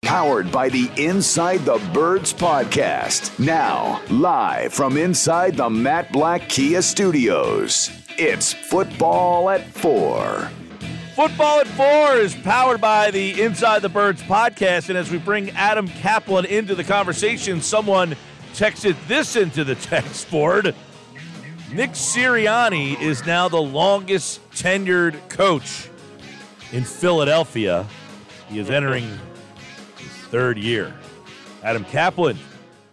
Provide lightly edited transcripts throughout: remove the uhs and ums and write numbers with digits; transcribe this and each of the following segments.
powered by the Inside the Birds podcast. Now, live from inside the Matt Black Kia Studios, it's Football at 4. Football at 4 is powered by the Inside the Birds podcast, and as we bring Adam Caplan into the conversation, someone texted this into the text board. Nick Sirianni is now the longest tenured coach in Philadelphia. He is entering his third year. Adam Caplan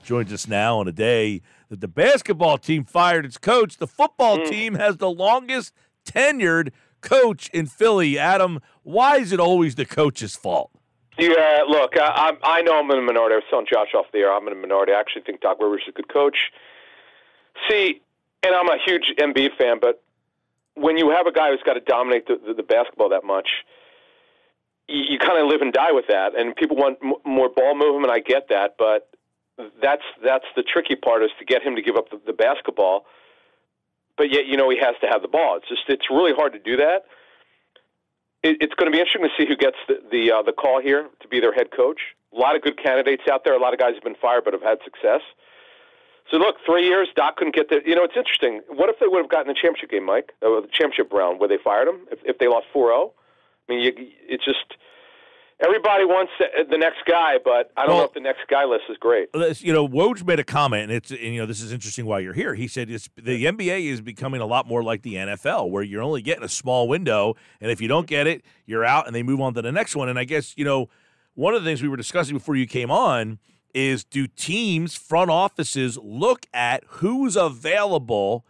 joins us now on a day that the basketball team fired its coach. The football team has the longest tenured coach in Philly. Adam, why is it always the coach's fault? Yeah, look, I know I'm in a minority. I was telling Josh off the air, I'm in a minority. I actually think Doc Rivers is a good coach. See, and I'm a huge Embiid fan, but when you have a guy who's got to dominate the basketball that much, you kind of live and die with that. And people want more ball movement. I get that, but that's the tricky part, is to get him to give up the basketball. But yet, he has to have the ball. It's really hard to do that. It's going to be interesting to see who gets the call here to be their head coach. A lot of good candidates out there. A lot of guys have been fired but have had success. So look, 3 years, Doc couldn't get there. It's interesting. What if they would have gotten the championship game, Mike? The championship round where they fired him if they lost 4-0? I mean, it's just everybody wants the next guy, but I don't know if the next guy list is great. Woj made a comment, and this is interesting why you're here. He said the NBA is becoming a lot more like the NFL, where you're only getting a small window, and if you don't get it, you're out, and they move on to the next one. And I guess, one of the things we were discussing before you came on is, do teams, front offices, look at who's available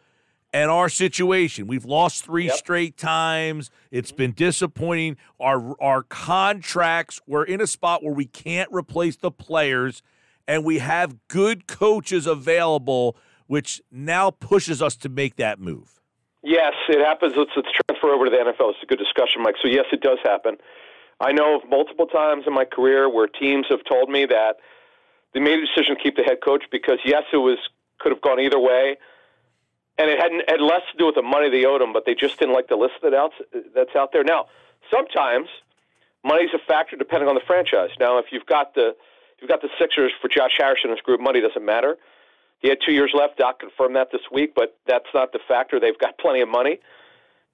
and our situation? We've lost three straight times. It's been disappointing. Our contracts, we're in a spot where we can't replace the players, and we have good coaches available, which now pushes us to make that move. Yes, it happens. Let's transfer over to the NFL. It's a good discussion, Mike. So, yes, it does happen. I know of multiple times in my career where teams have told me that they made a decision to keep the head coach because, yes, could have gone either way. And it had less to do with the money they owed him, but they just didn't like the list that's out there. Now, sometimes money's a factor depending on the franchise. Now, if you've got the Sixers for Josh Harris and his group, money doesn't matter. He had 2 years left. Doc confirmed that this week, but that's not the factor. They've got plenty of money.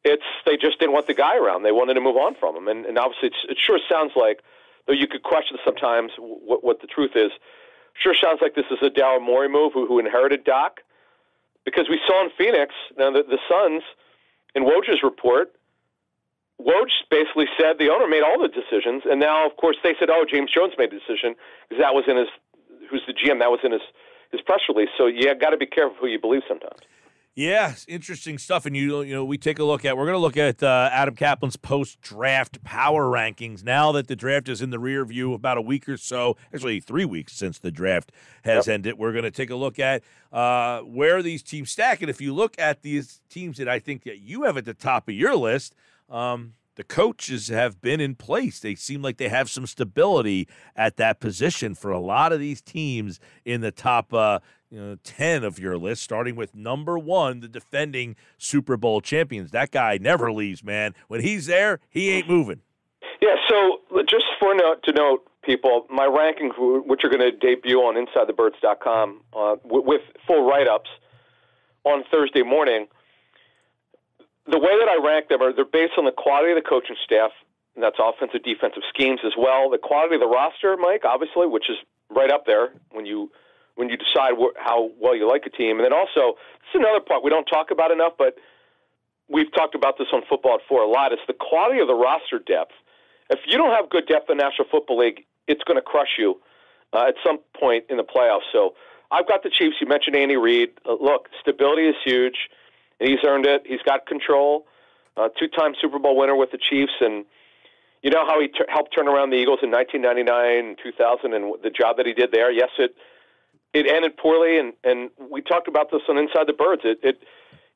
They just didn't want the guy around. They wanted to move on from him. And obviously, it sure sounds like, though you could question sometimes what the truth is, sure sounds like this is a Daryl Morey move who inherited Doc. Because we saw in Phoenix, now the Suns, in Woj's report, Woj basically said the owner made all the decisions, and now, of course, they said, James Jones made the decision, because that was who's the GM, that was in his press release. So you got to be careful who you believe sometimes. Yeah, interesting stuff. And we're going to look at Adam Caplan's post-draft power rankings now that the draft is in the rear view, about a week or so, actually 3 weeks since the draft has ended. We're going to take a look at where these teams stack. And if you look at these teams that I think that you have at the top of your list, the coaches have been in place. They seem like they have some stability at that position for a lot of these teams in the top 10 of your list, starting with number 1, the defending Super Bowl champions. That guy never leaves, man. When he's there, he ain't moving. Yeah, so just to note, people, my rankings, which are going to debut on InsideTheBirds.com with full write-ups on Thursday morning, the way that I rank them they're based on the quality of the coaching staff, and that's offensive, defensive schemes as well. The quality of the roster, Mike, obviously, which is right up there when you decide how well you like a team. And then also, this is another part we don't talk about enough, but we've talked about this on Football at 4 a lot. It's the quality of the roster depth. If you don't have good depth in the National Football League, it's going to crush you at some point in the playoffs. So I've got the Chiefs. You mentioned Andy Reid. Look, stability is huge, and he's earned it. He's got control. 2-time Super Bowl winner with the Chiefs, and you know how he helped turn around the Eagles in 1999 and 2000 and the job that he did there. Yes, it ended poorly, and we talked about this on Inside the Birds.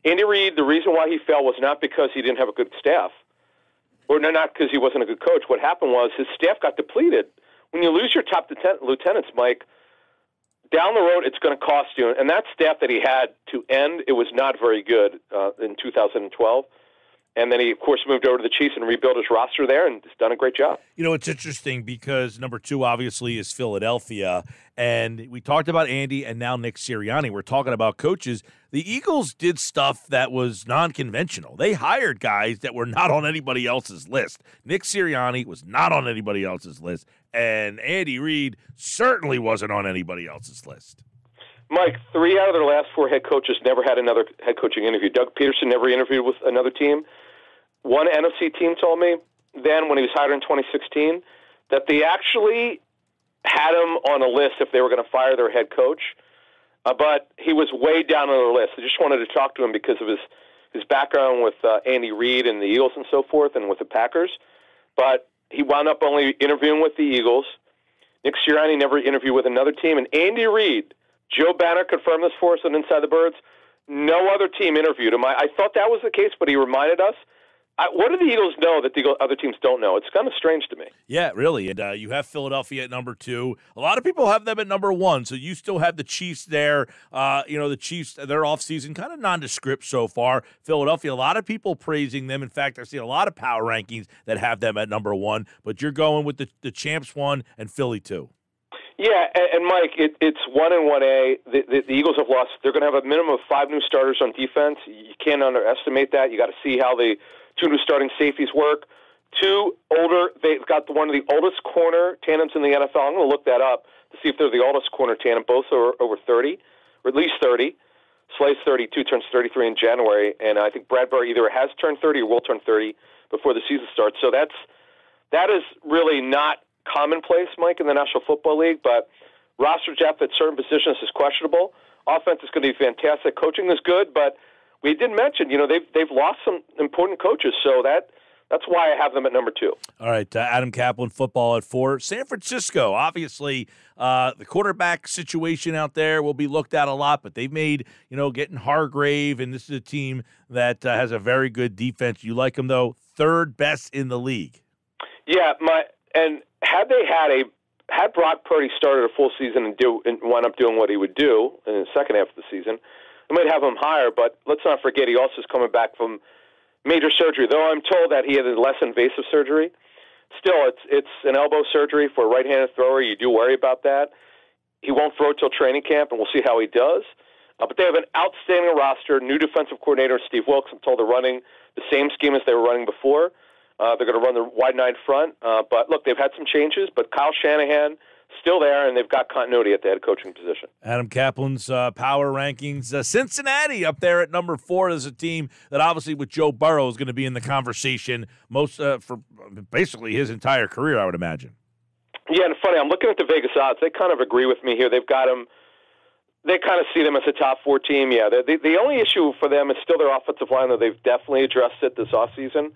Andy Reid, the reason why he fell was not because he didn't have a good staff, or not because he wasn't a good coach. What happened was his staff got depleted. When you lose your top lieutenants, Mike, down the road it's going to cost you. And that staff that he had to end, it was not very good in 2012. And then he, of course, moved over to the Chiefs and rebuilt his roster there, and has done a great job. You know, it's interesting because number 2 obviously is Philadelphia, and we talked about Andy and now Nick Sirianni. We're talking about coaches. The Eagles did stuff that was non-conventional. They hired guys that were not on anybody else's list. Nick Sirianni was not on anybody else's list, and Andy Reid certainly wasn't on anybody else's list. Mike, 3 out of their last 4 head coaches never had another head coaching interview. Doug Peterson never interviewed with another team. One NFC team told me then when he was hired in 2016 that they actually had him on a list if they were going to fire their head coach, but he was way down on their list. They just wanted to talk to him because of his background with Andy Reid and the Eagles and so forth and with the Packers. But he wound up only interviewing with the Eagles. Nick Sirianni never interviewed with another team. And Andy Reid, Joe Banner confirmed this for us on Inside the Birds, no other team interviewed him. I thought that was the case, but he reminded us. What do the Eagles know that the other teams don't know? It's kind of strange to me. Yeah, really. And you have Philadelphia at number 2. A lot of people have them at number 1, so you still have the Chiefs there. The Chiefs, their offseason, kind of nondescript so far. Philadelphia, a lot of people praising them. In fact, I see a lot of power rankings that have them at number 1, but you're going with the Champs 1 and Philly 2. Yeah, and Mike, it's 1 and 1A. The Eagles have lost. They're going to have a minimum of 5 new starters on defense. You can't underestimate that. You got to see how the 2 new starting safeties work. 2 older. They've got one of the oldest corner tandems in the NFL. I'm going to look that up to see if they're the oldest corner tandem. Both are over 30, or at least 30. Slay's 32, turns 33 in January, and I think Bradbury either has turned 30 or will turn 30 before the season starts. So that is really not commonplace, Mike, in the National Football League, but roster depth at certain positions is questionable. Offense is going to be fantastic. Coaching is good, but we did mention, they've lost some important coaches, so that's why I have them at number 2. All right, Adam Caplan, football at 4. San Francisco, obviously, the quarterback situation out there will be looked at a lot, but they've made, getting Hargrave, and this is a team that has a very good defense. You like them, though, 3rd best in the league. Yeah, and had Brock Purdy started a full season and wound up doing what he would do in the second half of the season, we might have him higher. But let's not forget he also is coming back from major surgery. Though I'm told that he had a less invasive surgery. Still, it's an elbow surgery for a right-handed thrower. You do worry about that. He won't throw till training camp, and we'll see how he does. But they have an outstanding roster. New defensive coordinator Steve Wilkes. I'm told they're running the same scheme as they were running before. They're going to run the wide 9 front. But, look, they've had some changes, but Kyle Shanahan still there, and they've got continuity at the head coaching position. Adam Caplan's power rankings. Cincinnati up there at number 4 is a team that obviously with Joe Burrow is going to be in the conversation most for basically his entire career, I would imagine. Yeah, and funny, I'm looking at the Vegas odds. They kind of agree with me here. They've got them. They kind of see them as a top 4 team. Yeah, the only issue for them is still their offensive line, though they've definitely addressed it this offseason.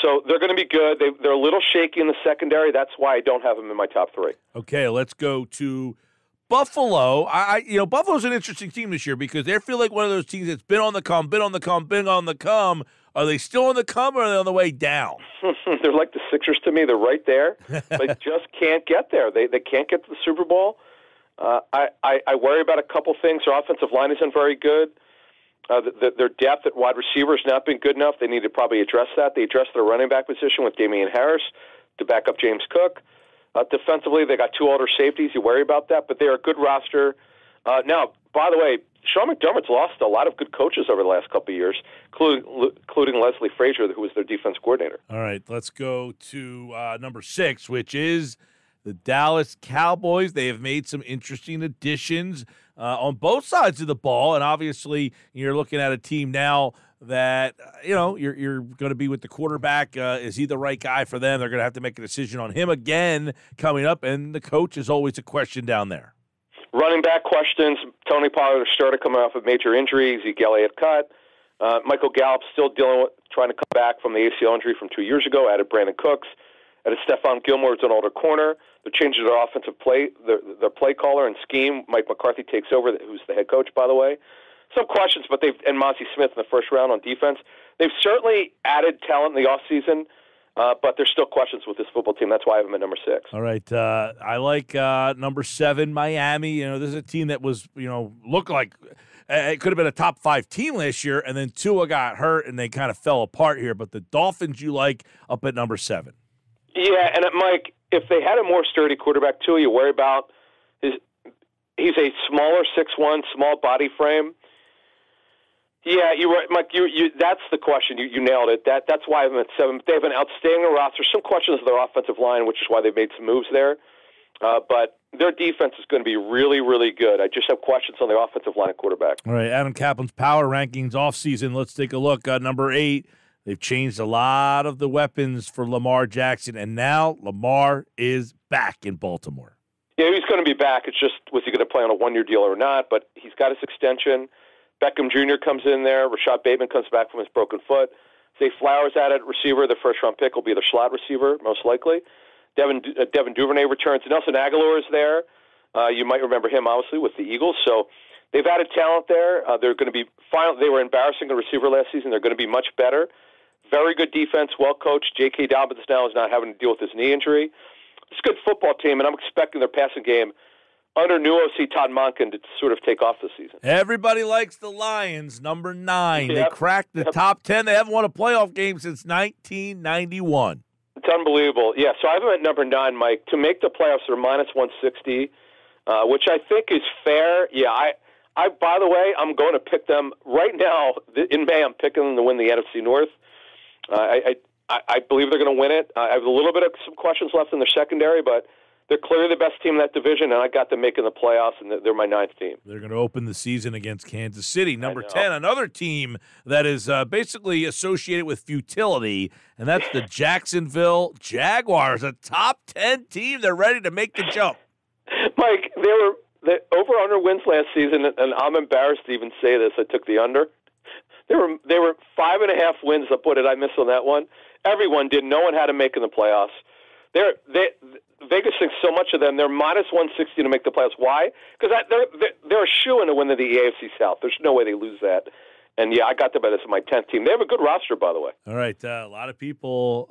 So they're going to be good. They're a little shaky in the secondary. That's why I don't have them in my top 3. Okay, let's go to Buffalo. Buffalo's an interesting team this year because they feel like one of those teams that's been on the come. Are they still on the come or are they on the way down? They're like the Sixers to me. They're right there. They just can't get there. They can't get to the Super Bowl. I worry about a couple things. Their offensive line isn't very good. Their depth at wide receiver has not been good enough. They need to probably address that. They addressed their running back position with Damian Harris to back up James Cook. Defensively, they got 2 older safeties. You worry about that, but they're a good roster. Now, by the way, Sean McDermott's lost a lot of good coaches over the last couple of years, including Leslie Frazier, who was their defense coordinator. All right, let's go to number 6, which is the Dallas Cowboys. They have made some interesting additions on both sides of the ball, and obviously you're looking at a team now that you're going to be with the quarterback. Is he the right guy for them? They're going to have to make a decision on him again coming up, and the coach is always a question down there. Running back questions. Tony Pollard started coming off of major injuries. Zeke Elliott cut. Michael Gallup still trying to come back from the ACL injury from 2 years ago. Added Brandon Cooks. Added Stephon Gilmore as an older corner. They're changing their offensive play, their play caller and scheme. Mike McCarthy takes over, who's the head coach, by the way. Some questions, but and Monty Smith in the first round on defense. They've certainly added talent in the offseason, but there's still questions with this football team. That's why I have them at number 6. All right. I like number 7, Miami. This is a team that was, looked like it could have been a top 5 team last year, and then Tua got hurt, and they kind of fell apart here. But the Dolphins you like up at number 7. Yeah, and Mike, if they had a more sturdy quarterback, Tua, you worry about he's a smaller 6'1", small body frame. Yeah, you're right, Mike. You that's the question. You nailed it. That's why I'm at 7. They have an outstanding roster. Some questions of their offensive line, which is why they've made some moves there. But their defense is going to be really, really good. I just have questions on the offensive line and quarterback. All right, Adam Caplan's power rankings offseason. Let's take a look. Number 8, they've changed a lot of the weapons for Lamar Jackson, and now Lamar is back in Baltimore. Yeah, he's going to be back. It's just, was he going to play on a one-year deal or not? But he's got his extension. Beckham Jr. comes in there. Rashad Bateman comes back from his broken foot. Zay Flowers added receiver. The first-round pick will be the slot receiver, most likely. Devin Duvernay returns. Nelson Aguilar is there. You might remember him, obviously, with the Eagles. So they've added talent there. They're going to be – they were embarrassing a receiver last season. They're going to be much better. Very good defense, well-coached. J.K. Dobbins now is not having to deal with his knee injury. It's a good football team, and I'm expecting their passing game under new OC Todd Monken to sort of take off this season. Everybody likes the Lions, number 9. Yep. They cracked the top 10. They haven't won a playoff game since 1991. It's unbelievable. Yeah, so I have them at number 9, Mike. To make the playoffs, they're minus 160, which I think is fair. Yeah, I by the way, I'm going to pick them right now. In May, I'm picking them to win the NFC North. I believe they're going to win it. I have a little bit of some questions left in their secondary, but they're clearly the best team in that division, and I got them making the playoffs, and they're my 9th team. They're going to open the season against Kansas City. Number 10, another team that is basically associated with futility, and that's the Jacksonville Jaguars, a top 10 team. They're ready to make the jump. Mike, the over-under wins last season, and I'm embarrassed to even say this. I took the under. They were 5.5 wins. What did I miss on that one? Everyone did. No one had them making the playoffs. Vegas thinks so much of them. They're minus 160 to make the playoffs. Why? Because they're a shoo-in to win the AFC South. There's no way they lose that. And, yeah, I got them as my 10th team. They have a good roster, by the way. All right. A lot of people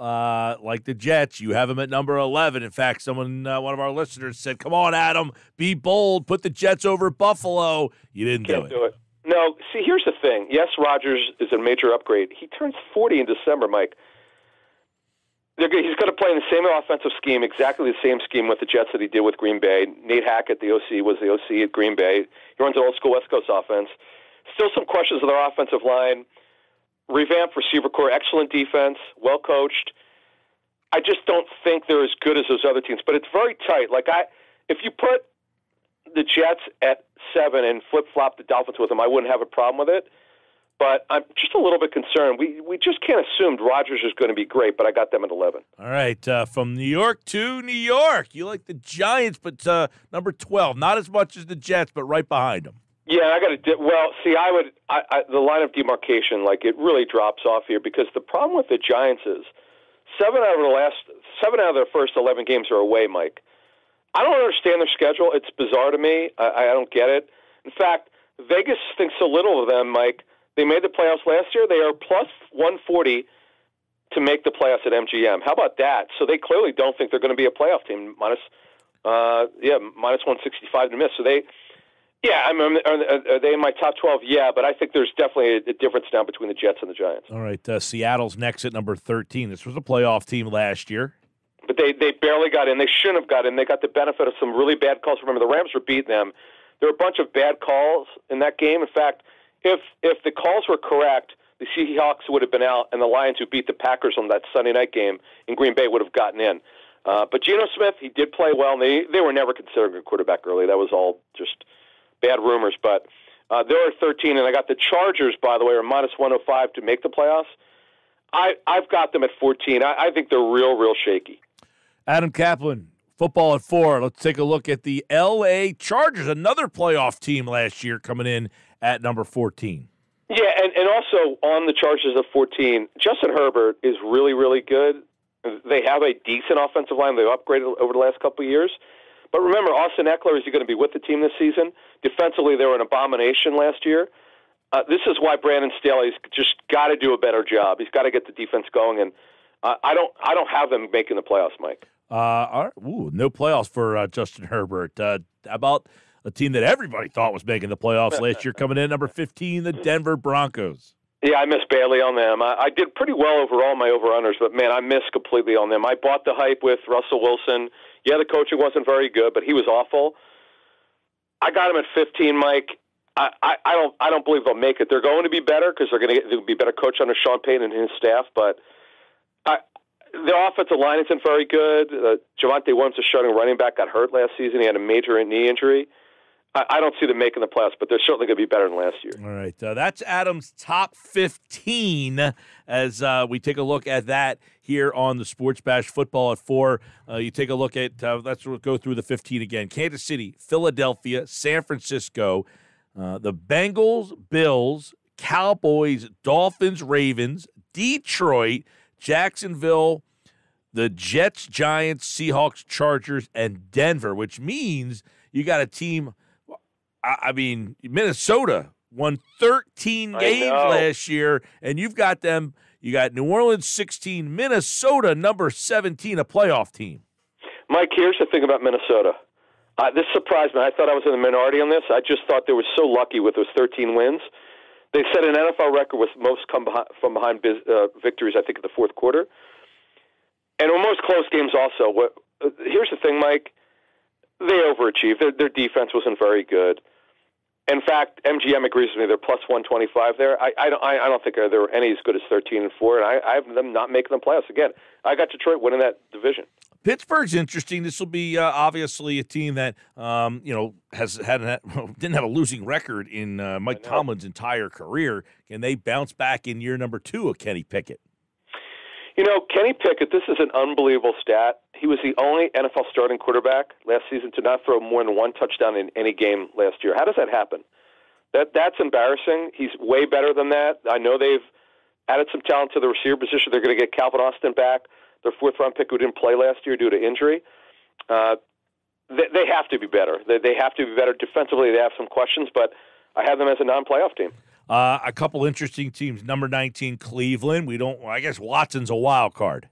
like the Jets. You have them at number 11. In fact, one of our listeners said, come on, Adam, be bold. Put the Jets over Buffalo. You didn't do it. No, see, here's the thing. Yes, Rodgers is a major upgrade. He turns 40 in December, Mike. He's going to play in the same offensive scheme, exactly the same scheme with the Jets that he did with Green Bay. Nate Hackett, the OC, was the OC at Green Bay. He runs an old-school West Coast offense. Still some questions with their offensive line. Revamped receiver core, excellent defense, well-coached. I just don't think they're as good as those other teams, but it's very tight. If you put the Jets at 7 and flip-flop the Dolphins with them, I wouldn't have a problem with it. But I'm just a little bit concerned. We just can't assume Rodgers is going to be great, but I got them at 11. All right, from New York to New York. You like the Giants, but number 12. Not as much as the Jets, but right behind them. Yeah, I got to. Well, see, the line of demarcation, it really drops off here because the problem with the Giants is 7 out of their first 11 games are away, Mike. I don't understand their schedule. It's bizarre to me. I don't get it. In fact, Vegas thinks so little of them, Mike. They made the playoffs last year. They are plus 140 to make the playoffs at MGM. How about that? So they clearly don't think they're going to be a playoff team. Minus 165 to miss. So are they in my top 12? Yeah, but I think there's definitely a difference now between the Jets and the Giants. All right, Seattle's next at number 13. This was a playoff team last year. But they barely got in. They shouldn't have got in. They got the benefit of some really bad calls. Remember, the Rams were beating them. There were a bunch of bad calls in that game. In fact, if the calls were correct, the Seahawks would have been out, and the Lions, who beat the Packers on that Sunday night game in Green Bay, would have gotten in. But Geno Smith, he did play well, and they were never considering a quarterback early. That was all just bad rumors. But they're at 13, and I got the Chargers, by the way, are minus 105 to make the playoffs. I've got them at 14. I think they're real shaky. Adam Caplan, football at 4. Let's take a look at the L.A. Chargers, another playoff team last year coming in at number 14. Yeah, and also on the Chargers at 14, Justin Herbert is really, really good. They have a decent offensive line. They've upgraded over the last couple of years. But remember, Austin Eckler, is he going to be with the team this season? Defensively, they were an abomination last year. This is why Brandon Staley's just got to do a better job. He's got to get the defense going, and I don't have them making the playoffs, Mike. No playoffs for Justin Herbert. About a team that everybody thought was making the playoffs last year, coming in at number 15, the Denver Broncos. Yeah, I miss Bailey on them. I did pretty well overall in my over-unders, but, man, I missed completely on them. I bought the hype with Russell Wilson. Yeah, the coaching wasn't very good, but he was awful. I got him at 15, Mike. I don't believe they'll make it. They're going to be better because they'll be better coached under Sean Payton and his staff, but the offensive line isn't very good. Javonte Williams, the starting running back, got hurt last season. He had a major knee injury. I don't see them making the playoffs, but they're certainly going to be better than last year. All right. That's Adam's top 15 as we take a look at that here on the Sports Bash Football at 4. You take a look at, let's go through the 15 again. Kansas City, Philadelphia, San Francisco, the Bengals, Bills, Cowboys, Dolphins, Ravens, Detroit, Jacksonville, the Jets, Giants, Seahawks, Chargers, and Denver, which means you got a team. I mean, Minnesota won 13 games last year, and you've got them. You got New Orleans 16, Minnesota number 17, a playoff team. Mike, here's the thing about Minnesota. This surprised me. I thought I was in the minority on this. I just thought they were so lucky with those 13 wins. They set an NFL record with most come from behind victories, I think, in the fourth quarter. And most close games also. Here's the thing, Mike. They overachieved. Their defense wasn't very good. In fact, MGM agrees with me. They're plus 125 there. I don't think they're any as good as 13-4, and I have them not making the playoffs again. I got Detroit winning that division. Pittsburgh's interesting. This will be obviously a team that didn't have a losing record in Mike Tomlin's entire career. Can they bounce back in year number 2 of Kenny Pickett? You know, Kenny Pickett, this is an unbelievable stat. He was the only NFL starting quarterback last season to not throw more than one touchdown in any game last year. How does that happen? That's embarrassing. He's way better than that. I know they've added some talent to the receiver position. They're going to get Calvin Austin back, their fourth-round pick who didn't play last year due to injury. They have to be better. They have to be better. Defensively, they have some questions, but I have them as a non-playoff team. A couple interesting teams. Number 19, Cleveland. I guess Watson's a wild card.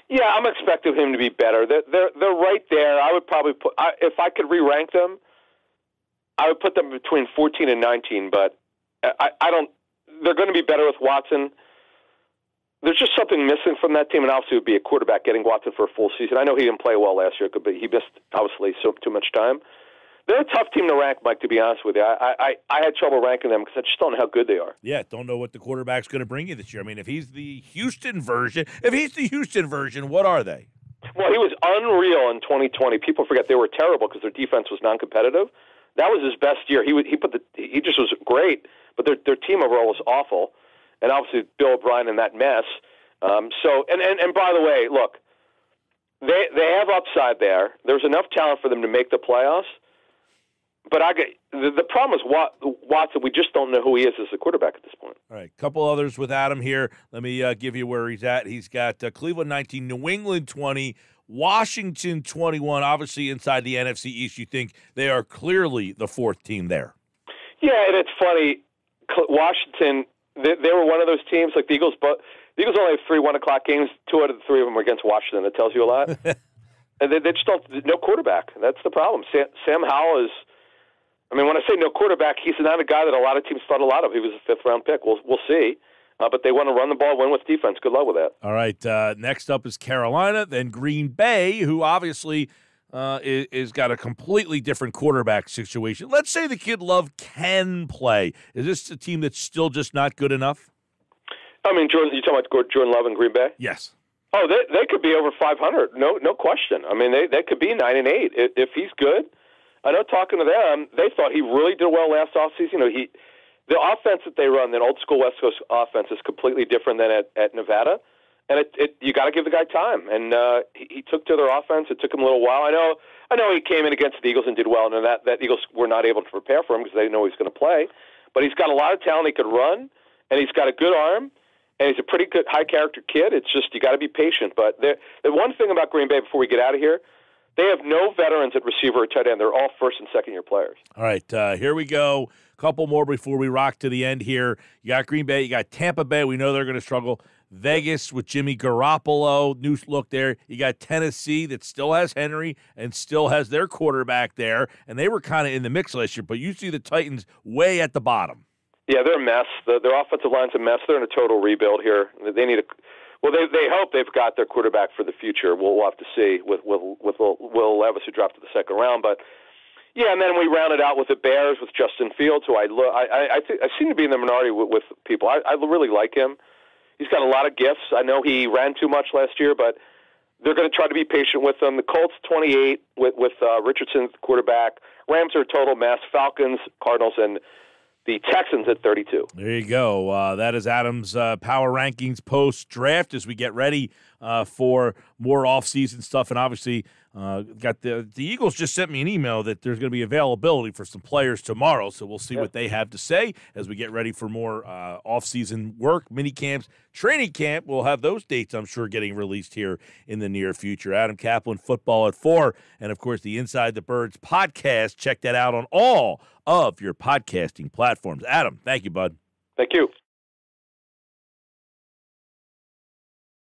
Yeah, I'm expecting him to be better. They're right there. I would probably put if I could re-rank them, I would put them between 14 and 19. But I don't. They're going to be better with Watson. There's just something missing from that team, and obviously it would be a quarterback getting Watson for a full season. I know he didn't play well last year, but he missed obviously too much time. They're a tough team to rank, Mike, to be honest with you. I had trouble ranking them because I just don't know how good they are. Yeah, don't know what the quarterback's going to bring you this year. I mean, if he's the Houston version, what are they? Well, he was unreal in 2020. People forget they were terrible because their defense was non-competitive. That was his best year. He just was great, but their team overall was awful. And obviously Bill O'Brien in that mess. And by the way, look, they have upside there. There's enough talent for them to make the playoffs. But the problem is Watson. We just don't know who he is as a quarterback at this point. All right, couple others with Adam here. Let me give you where he's at. He's got Cleveland 19, New England 20, Washington 21. Obviously, inside the NFC East, you think they are clearly the fourth team there. Yeah, and it's funny. Washington, they were one of those teams like the Eagles, but the Eagles only have 3 1:00 games. 2 out of the 3 of them are against Washington. That tells you a lot. And they just don't no quarterback. That's the problem. Sam Howell is. I mean, when I say no quarterback, he's not a guy that a lot of teams thought a lot of. He was a 5th-round pick. We'll see. But they want to run the ball, win with defense. Good luck with that. All right. Next up is Carolina, then Green Bay, who obviously is got a completely different quarterback situation. Let's say the kid Love can play. Is this a team that's still just not good enough? I mean, Jordan, you talking about Jordan Love and Green Bay? Yes. Oh, they could be over 500. No question. I mean, they could be 9-8 if he's good. I know talking to them, they thought he really did well last offseason. You know, the offense that they run, that old school West Coast offense, is completely different than at Nevada. And you got to give the guy time. And he took to their offense. It took him a little while. I know he came in against the Eagles and did well, and that Eagles were not able to prepare for him because they didn't know he was going to play. But he's got a lot of talent. He could run, and he's got a good arm, and he's a pretty good high-character kid. It's just you got to be patient. But the one thing about Green Bay before we get out of here, they have no veterans at receiver or tight end. They're all first- and second-year players. All right, here we go. Couple more before we rock to the end here. You got Green Bay. You got Tampa Bay. We know they're going to struggle. Vegas with Jimmy Garoppolo, new look there. You got Tennessee that still has Henry and still has their quarterback there, and they were kind of in the mix last year, but you see the Titans way at the bottom. Yeah, they're a mess. Their offensive line's a mess. They're in a total rebuild here. They need they hope they've got their quarterback for the future. We'll have to see with Will Levis, who dropped to the second round, but yeah, and then we rounded out with the Bears with Justin Fields, who I seem to be in the minority with people. I really like him. He's got a lot of gifts. I know he ran too much last year, but they're going to try to be patient with him. The Colts 28 with Richardson at the quarterback. Rams are a total mess. Falcons, Cardinals, and the Texans at 32. There you go. That is Adam's power rankings post-draft as we get ready for more off-season stuff. And obviously, got the Eagles just sent me an email that there's going to be availability for some players tomorrow. So we'll see what they have to say as we get ready for more off-season work, mini camps, training camp. We'll have those dates, I'm sure, getting released here in the near future. Adam Caplan, Football at 4, and, of course, the Inside the Birds podcast. Check that out on all of your podcasting platforms. Adam, thank you, bud. Thank you.